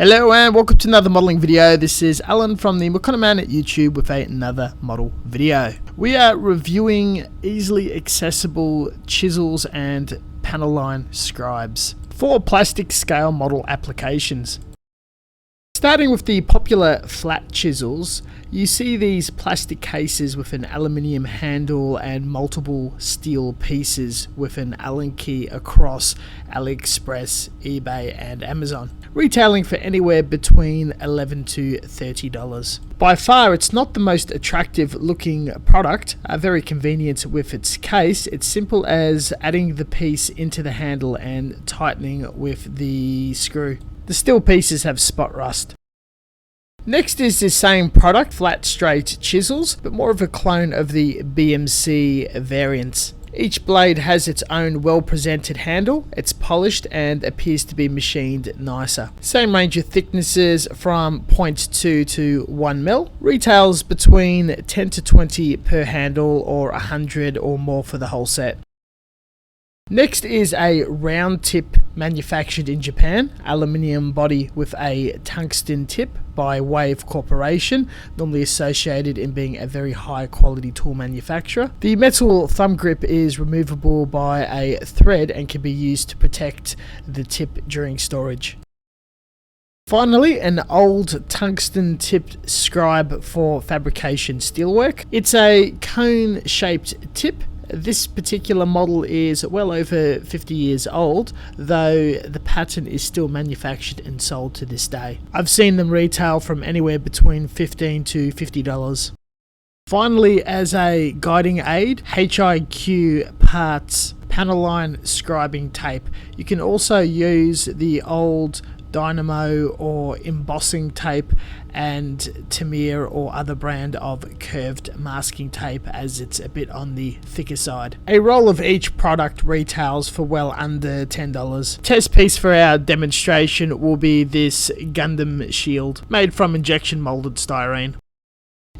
Hello and welcome to another modelling video. This is Alan from the Man at YouTube with another model video. We are reviewing easily accessible chisels and panel line scribes for plastic scale model applications. Starting with the popular flat chisels, you see these plastic cases with an aluminium handle and multiple steel pieces with an Allen key across AliExpress, eBay and Amazon, retailing for anywhere between $11 to $30. By far, it's not the most attractive looking product, very convenient with its case. It's simple as adding the piece into the handle and tightening with the screw. The steel pieces have spot rust. Next is the same product, flat straight chisels, but more of a clone of the BMC variants. Each blade has its own well-presented handle, it's polished and appears to be machined nicer. Same range of thicknesses from 0.2 to 1 mil. Retails between 10 to 20 per handle or 100 or more for the whole set. Next is a round tip manufactured in Japan, aluminium body with a tungsten tip by Wave Corporation, normally associated in being a very high quality tool manufacturer. The metal thumb grip is removable by a thread and can be used to protect the tip during storage. Finally, an old tungsten tipped scribe for fabrication steelwork. It's a cone shaped tip. This particular model is well over 50 years old, though the pattern is still manufactured and sold to this day. I've seen them retail from anywhere between $15 to $50. Finally, as a guiding aid, HIQ Parts panel line scribing tape. You can also use the old dynamo or embossing tape and Tamir or other brand of curved masking tape, as it's a bit on the thicker side. A roll of each product retails for well under $10. Test piece for our demonstration will be this Gundam shield made from injection molded styrene.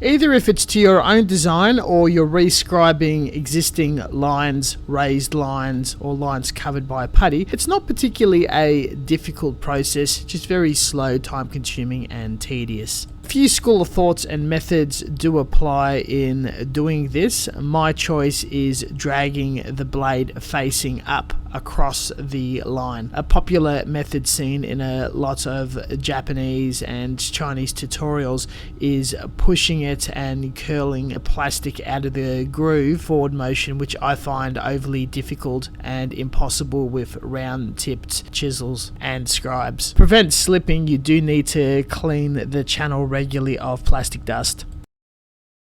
Either if it's to your own design or you're re-scribing existing lines, raised lines or lines covered by putty, it's not particularly a difficult process, just very slow, time consuming and tedious. A few school of thoughts and methods do apply in doing this. My choice is dragging the blade facing up across the line. A popular method seen in a lot of Japanese and Chinese tutorials is pushing it and curling plastic out of the groove forward motion, which I find overly difficult and impossible with round tipped chisels and scribes. To prevent slipping, you do need to clean the channel regularly of plastic dust.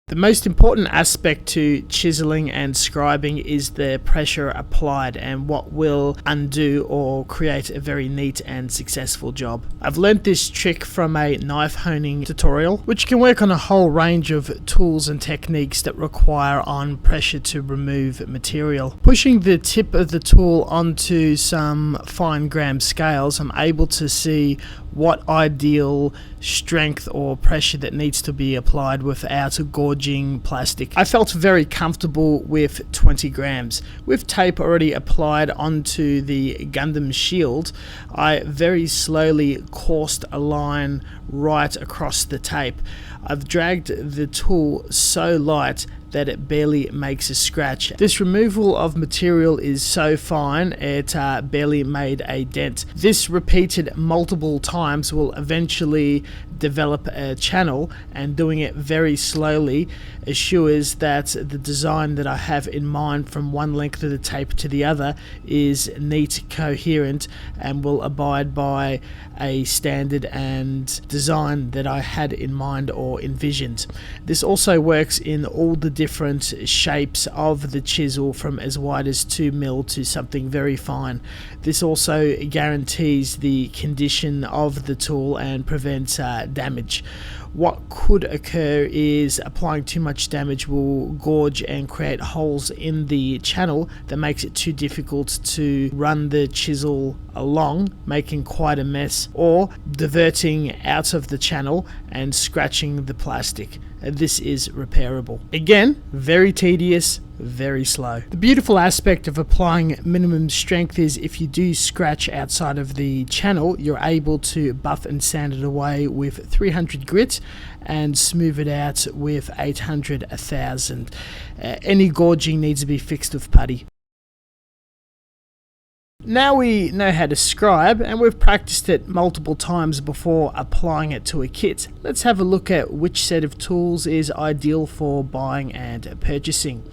The most important aspect to chiseling and scribing is the pressure applied and what will undo or create a very neat and successful job. I've learnt this trick from a knife honing tutorial, which can work on a whole range of tools and techniques that require on pressure to remove material. Pushing the tip of the tool onto some fine gram scales, I'm able to see what ideal strength or pressure that needs to be applied without gorging plastic. I felt very comfortable with 20 grams. With tape already applied onto the Gundam shield, I very slowly coursed a line right across the tape. I've dragged the tool so light that it barely makes a scratch. This removal of material is so fine it barely made a dent. This repeated multiple times will eventually develop a channel, and doing it very slowly assures that the design that I have in mind from one length of the tape to the other is neat, coherent, and will abide by a standard and design that I had in mind or envisioned. This also works in all the different shapes of the chisel, from as wide as 2 mil to something very fine. This also guarantees the condition of the tool and prevents damage. What could occur is applying too much damage will gorge and create holes in the channel that makes it too difficult to run the chisel along, making quite a mess, or diverting out of the channel and scratching the plastic. This is repairable. Again, very tedious, very slow. The beautiful aspect of applying minimum strength is if you do scratch outside of the channel, you're able to buff and sand it away with 300 grit and smooth it out with 800, 1000. Any gorging needs to be fixed with putty. Now we know how to scribe, and we've practiced it multiple times before applying it to a kit. Let's have a look at which set of tools is ideal for buying and purchasing.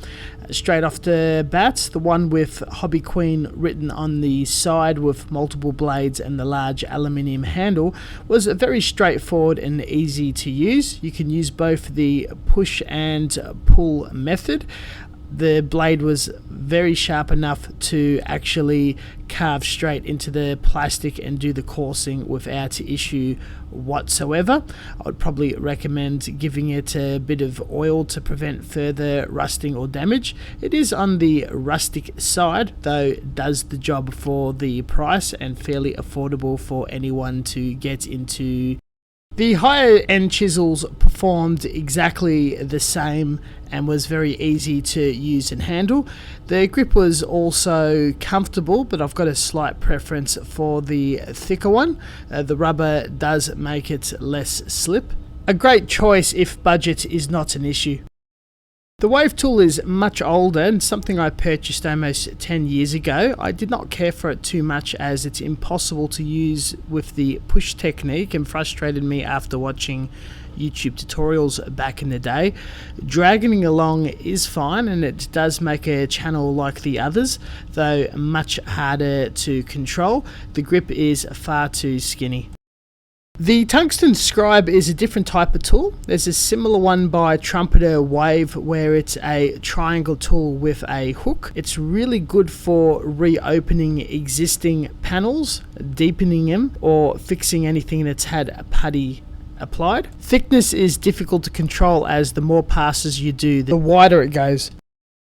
Straight off the bat, the one with Hobby Queen written on the side with multiple blades and the large aluminium handle was very straightforward and easy to use. You can use both the push and pull method. The blade was very sharp enough to actually carve straight into the plastic and do the coursing without issue whatsoever. I would probably recommend giving it a bit of oil to prevent further rusting or damage. It is on the rustic side, though it does the job for the price and fairly affordable for anyone to get into. The higher end chisels performed exactly the same and was very easy to use and handle. The grip was also comfortable, but I've got a slight preference for the thicker one. The rubber does make it less slip. A great choice if budget is not an issue. The wave tool is much older and something I purchased almost 10 years ago. I did not care for it too much as it's impossible to use with the push technique and frustrated me after watching YouTube tutorials back in the day. Dragging along is fine and it does make a channel like the others, though much harder to control. The grip is far too skinny. The tungsten scribe is a different type of tool. There's a similar one by Trumpeter Wave where it's a triangle tool with a hook. It's really good for reopening existing panels, deepening them, or fixing anything that's had a putty applied. Thickness is difficult to control as the more passes you do, the wider it goes.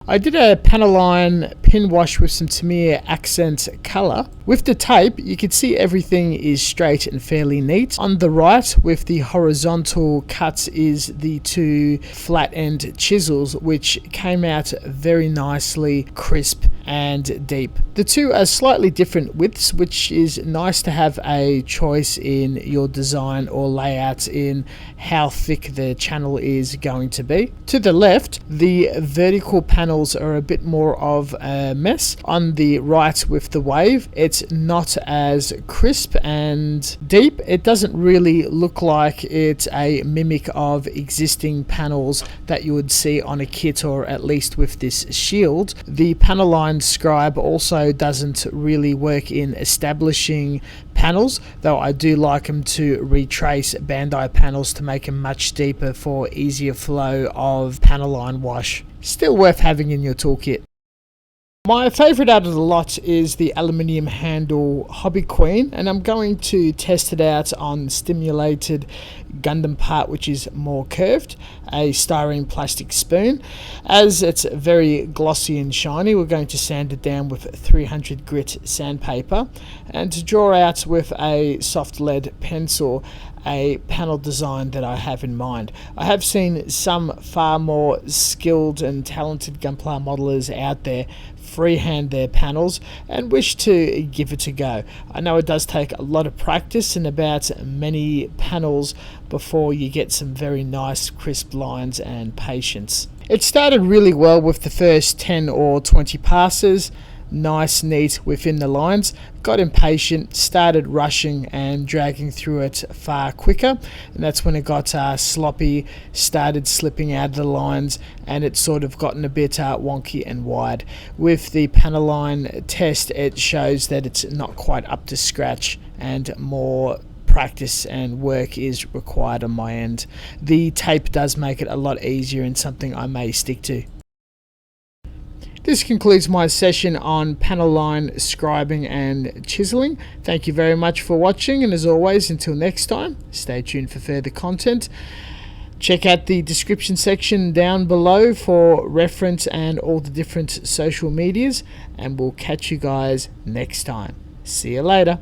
I did a panel line pin wash with some Tamiya accent colour. With the tape, you can see everything is straight and fairly neat. On the right, with the horizontal cuts, is the two flat end chisels, which came out very nicely, crisp and deep. The two are slightly different widths, which is nice to have a choice in your design or layout in how thick the channel is going to be. To the left, the vertical panels are a bit more of a mess. On the right with the wave, it's not as crisp and deep. It doesn't really look like it's a mimic of existing panels that you would see on a kit, or at least with this shield. The panel line scribe also doesn't really work in establishing panels, though I do like them to retrace Bandai panels to make them much deeper for easier flow of panel line wash. Still worth having in your toolkit. My favourite out of the lot is the aluminium handle Hobby Queen, and I'm going to test it out on stimulated Gundam part, which is more curved, a styrene plastic spoon. As it's very glossy and shiny, we're going to sand it down with 300 grit sandpaper, and to draw out with a soft lead pencil a panel design that I have in mind. I have seen some far more skilled and talented Gunpla modelers out there freehand their panels and wish to give it a go. I know it does take a lot of practice and about many panels before you get some very nice crisp lines and patience. It started really well with the first 10 or 20 passes. Nice, neat within the lines. Got impatient, started rushing and dragging through it far quicker, and that's when it got sloppy, started slipping out of the lines, and it's sort of gotten a bit wonky and wide. With the panel line test, it shows that it's not quite up to scratch and more practice and work is required on my end. The tape does make it a lot easier and something I may stick to. This concludes my session on panel line scribing and chiseling. Thank you very much for watching, and as always, until next time, stay tuned for further content. Check out the description section down below for reference and all the different social medias, and we'll catch you guys next time. See you later.